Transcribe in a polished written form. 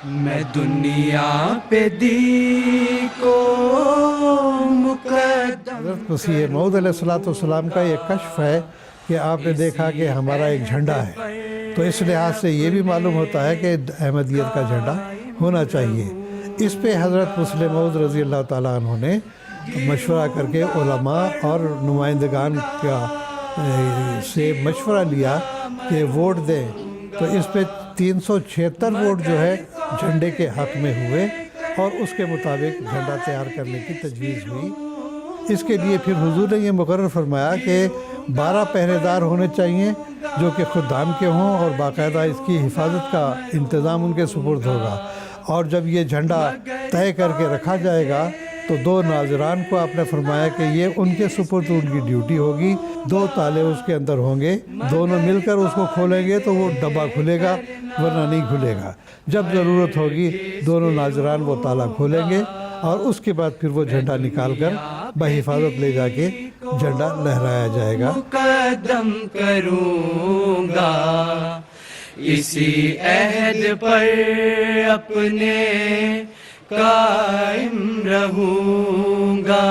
میں دنیا پہ دی کو مقدم. حضرت مسیح موعود علیہ السلام کا یہ کشف ہے کہ آپ نے دیکھا کہ ہمارا ایک جھنڈا ہے، تو اس لحاظ سے یہ بھی معلوم ہوتا ہے کہ احمدیت کا جھنڈا ہونا چاہیے. اس پہ حضرت مسلم موعود رضی اللہ تعالیٰ عنہ نے مشورہ کر کے علماء اور نمائندگان کا سے مشورہ لیا کہ ووٹ دیں، تو اس پہ 376 ووٹ جو ہے جھنڈے کے حق میں ہوئے اور اس کے مطابق جھنڈا تیار کرنے کی تجویز ہوئی. اس کے لیے پھر حضور نے یہ مقرر فرمایا کہ 12 پہرے دار ہونے چاہیے جو کہ خدام کے ہوں اور باقاعدہ اس کی حفاظت کا انتظام ان کے سپرد ہوگا. اور جب یہ جھنڈا طے کر کے رکھا جائے گا تو 2 ناظران کو آپ نے فرمایا کہ یہ ان کے سپرد ان کی ڈیوٹی ہوگی. 2 تالے اس کے اندر ہوں گے، دونوں مل کر اس کو کھولیں گے تو وہ ڈبہ کھلے گا ورنہ نہیں کھلے گا. جب ضرورت ہوگی دونوں ناظران وہ تالا کھولیں گے اور اس کے بعد پھر وہ جھنڈا نکال کر بحفاظت لے جا کے جھنڈا لہرایا جائے گا. مقدم کروں گا اسی عہد پر اپنے قائم رہوں گا.